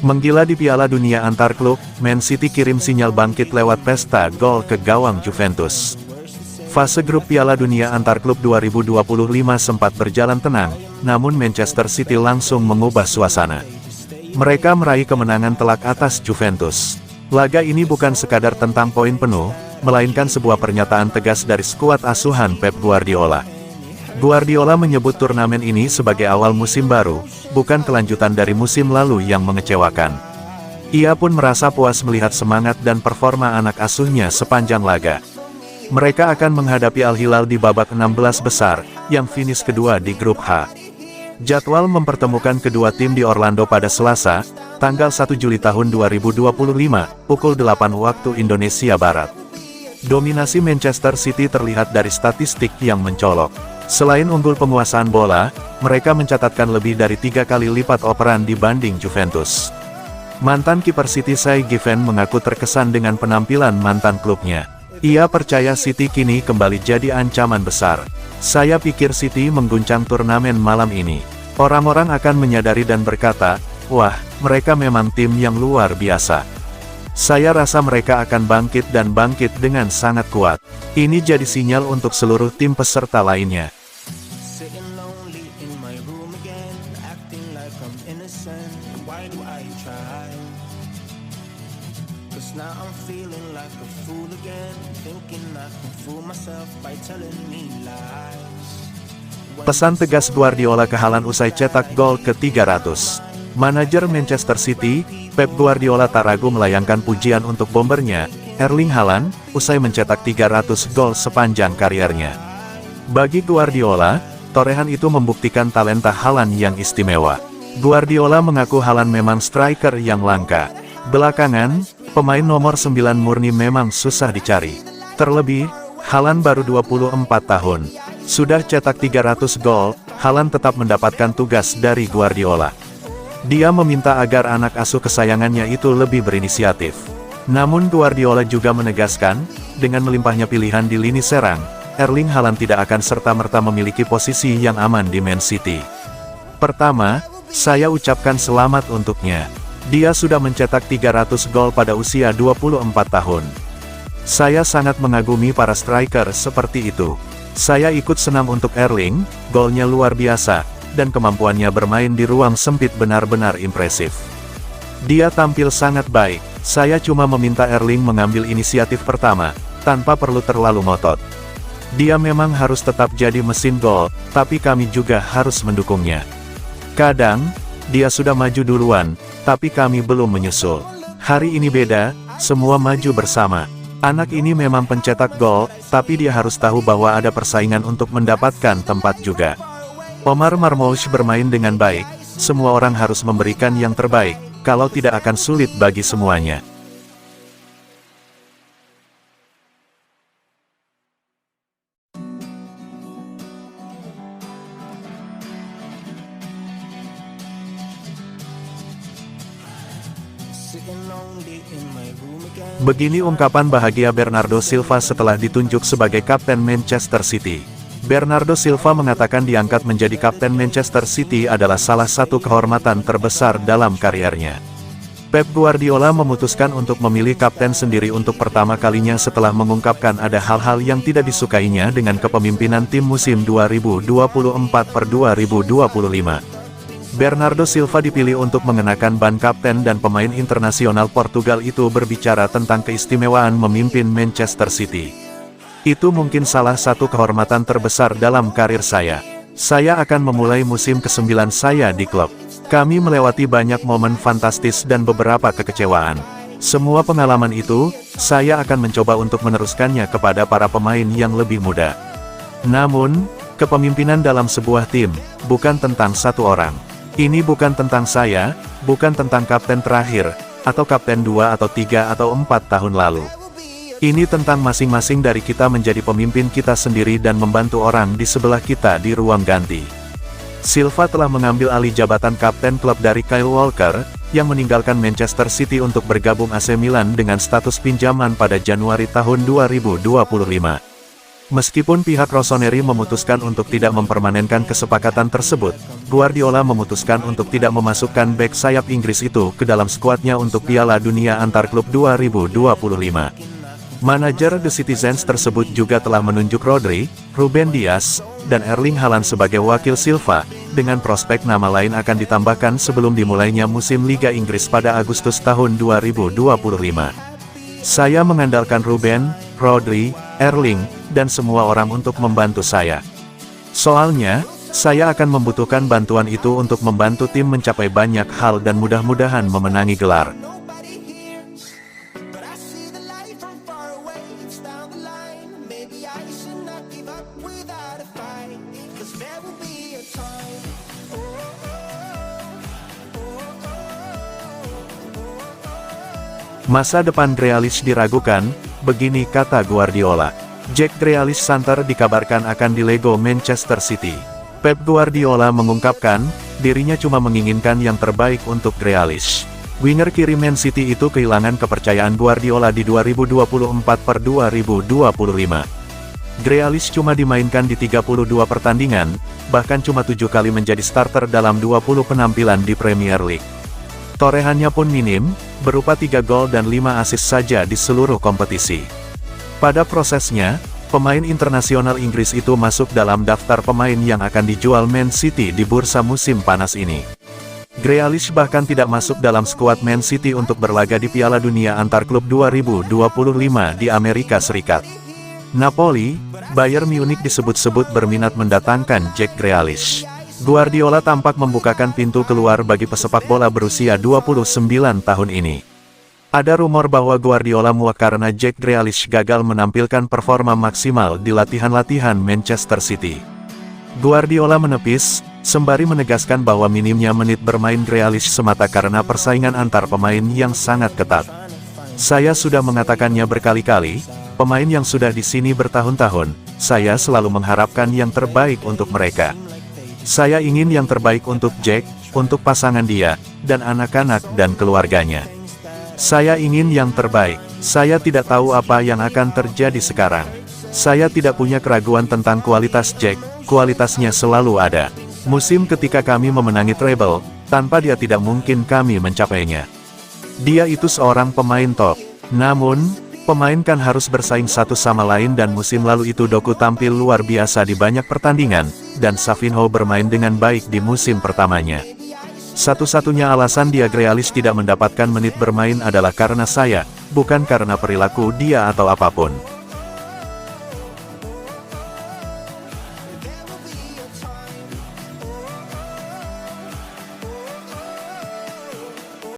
Menggila di Piala Dunia antar klub, Man City kirim sinyal bangkit lewat pesta gol ke gawang Juventus. Fase grup Piala Dunia antar klub 2025 sempat berjalan tenang, namun Manchester City langsung mengubah suasana. Mereka meraih kemenangan telak atas Juventus. Laga ini bukan sekadar tentang poin penuh, melainkan sebuah pernyataan tegas dari skuad asuhan Pep Guardiola. Guardiola menyebut turnamen ini sebagai awal musim baru, bukan kelanjutan dari musim lalu yang mengecewakan. Ia pun merasa puas melihat semangat dan performa anak asuhnya sepanjang laga. Mereka akan menghadapi Al Hilal di babak 16 besar, yang finish kedua di grup H. Jadwal mempertemukan kedua tim di Orlando pada Selasa, tanggal 1 Juli tahun 2025, pukul 8 waktu Indonesia Barat. Dominasi Manchester City terlihat dari statistik yang mencolok. Selain unggul penguasaan bola, mereka mencatatkan lebih dari 3 kali lipat operan dibanding Juventus. Mantan kiper City Shay Given mengaku terkesan dengan penampilan mantan klubnya. Ia percaya City kini kembali jadi ancaman besar. Saya pikir City mengguncang turnamen malam ini. Orang-orang akan menyadari dan berkata, wah, mereka memang tim yang luar biasa. Saya rasa mereka akan bangkit dan bangkit dengan sangat kuat. Ini jadi sinyal untuk seluruh tim peserta lainnya. Pesan tegas Guardiola ke Haaland usai cetak gol ke-300. Manajer Manchester City, Pep Guardiola tak ragu melayangkan pujian untuk bombernya, Erling Haaland, usai mencetak 300 gol sepanjang kariernya. Bagi Guardiola, torehan itu membuktikan talenta Haaland yang istimewa. Guardiola mengaku Haaland memang striker yang langka. Belakangan, pemain nomor 9 murni memang susah dicari. Terlebih, Haaland baru 24 tahun. Sudah cetak 300 gol, Haaland tetap mendapatkan tugas dari Guardiola. Dia meminta agar anak asuh kesayangannya itu lebih berinisiatif. Namun Guardiola juga menegaskan, dengan melimpahnya pilihan di lini serang, Erling Haaland tidak akan serta-merta memiliki posisi yang aman di Man City. Pertama, saya ucapkan selamat untuknya. Dia sudah mencetak 300 gol pada usia 24 tahun. Saya sangat mengagumi para striker seperti itu. Saya ikut senang untuk Erling, golnya luar biasa, dan kemampuannya bermain di ruang sempit benar-benar impresif. Dia tampil sangat baik, saya cuma meminta Erling mengambil inisiatif pertama, tanpa perlu terlalu ngotot. Dia memang harus tetap jadi mesin gol, tapi kami juga harus mendukungnya. Kadang, dia sudah maju duluan, tapi kami belum menyusul. Hari ini beda, semua maju bersama. Anak ini memang pencetak gol, tapi dia harus tahu bahwa ada persaingan untuk mendapatkan tempat juga. Omar Marmoush bermain dengan baik, semua orang harus memberikan yang terbaik, kalau tidak akan sulit bagi semuanya. Begini ungkapan bahagia Bernardo Silva setelah ditunjuk sebagai kapten Manchester City. Bernardo Silva mengatakan diangkat menjadi kapten Manchester City adalah salah satu kehormatan terbesar dalam kariernya. Pep Guardiola memutuskan untuk memilih kapten sendiri untuk pertama kalinya setelah mengungkapkan ada hal-hal yang tidak disukainya dengan kepemimpinan tim musim 2024-2025. Bernardo Silva dipilih untuk mengenakan ban kapten dan pemain internasional Portugal itu berbicara tentang keistimewaan memimpin Manchester City. Itu mungkin salah satu kehormatan terbesar dalam karir saya. Saya akan memulai musim ke-9 saya di klub. Kami melewati banyak momen fantastis dan beberapa kekecewaan. Semua pengalaman itu, saya akan mencoba untuk meneruskannya kepada para pemain yang lebih muda. Namun, kepemimpinan dalam sebuah tim, bukan tentang satu orang. Ini bukan tentang saya, bukan tentang kapten terakhir, atau kapten 2 atau 3 atau 4 tahun lalu. Ini tentang masing-masing dari kita menjadi pemimpin kita sendiri dan membantu orang di sebelah kita di ruang ganti. Silva telah mengambil alih jabatan kapten klub dari Kyle Walker, yang meninggalkan Manchester City untuk bergabung AC Milan dengan status pinjaman pada Januari tahun 2025. Meskipun pihak Rossoneri memutuskan untuk tidak mempermanenkan kesepakatan tersebut, Guardiola memutuskan untuk tidak memasukkan bek sayap Inggris itu ke dalam skuadnya untuk Piala Dunia Antar Klub 2025. Manajer The Citizens tersebut juga telah menunjuk Rodri, Ruben Dias, dan Erling Haaland sebagai wakil Silva, dengan prospek nama lain akan ditambahkan sebelum dimulainya musim Liga Inggris pada Agustus tahun 2025. Saya mengandalkan Ruben, Rodri, Erling, dan semua orang untuk membantu saya. Soalnya, saya akan membutuhkan bantuan itu untuk membantu tim mencapai banyak hal dan mudah-mudahan memenangi gelar. Masa depan Grealish diragukan, begini kata Guardiola. Jack Grealish santer dikabarkan akan dilego Manchester City. Pep Guardiola mengungkapkan, dirinya cuma menginginkan yang terbaik untuk Grealish. Winger kiri Man City itu kehilangan kepercayaan Guardiola di 2024-2025. Grealish cuma dimainkan di 32 pertandingan, bahkan cuma 7 kali menjadi starter dalam 20 penampilan di Premier League. Torehannya pun minim, berupa 3 gol dan 5 assist saja di seluruh kompetisi. Pada prosesnya, pemain internasional Inggris itu masuk dalam daftar pemain yang akan dijual Man City di bursa musim panas ini. Grealish bahkan tidak masuk dalam skuad Man City untuk berlaga di Piala Dunia Antar Klub 2025 di Amerika Serikat. Napoli, Bayern Munich disebut-sebut berminat mendatangkan Jack Grealish. Guardiola tampak membukakan pintu keluar bagi pesepak bola berusia 29 tahun ini. Ada rumor bahwa Guardiola muak karena Jack Grealish gagal menampilkan performa maksimal di latihan-latihan Manchester City. Guardiola menepis, sembari menegaskan bahwa minimnya menit bermain Grealish semata karena persaingan antar pemain yang sangat ketat. Saya sudah mengatakannya berkali-kali, pemain yang sudah di sini bertahun-tahun, saya selalu mengharapkan yang terbaik untuk mereka. Saya ingin yang terbaik untuk Jack, untuk pasangan dia, dan anak-anak dan keluarganya. Saya ingin yang terbaik. Saya tidak tahu apa yang akan terjadi sekarang. Saya tidak punya keraguan tentang kualitas Jack, kualitasnya selalu ada. Musim ketika kami memenangi treble, tanpa dia tidak mungkin kami mencapainya. Dia itu seorang pemain top. Namun, pemain kan harus bersaing satu sama lain dan musim lalu itu Doku tampil luar biasa di banyak pertandingan, dan Savinho bermain dengan baik di musim pertamanya. Satu-satunya alasan dia Grealish tidak mendapatkan menit bermain adalah karena saya, bukan karena perilaku dia atau apapun.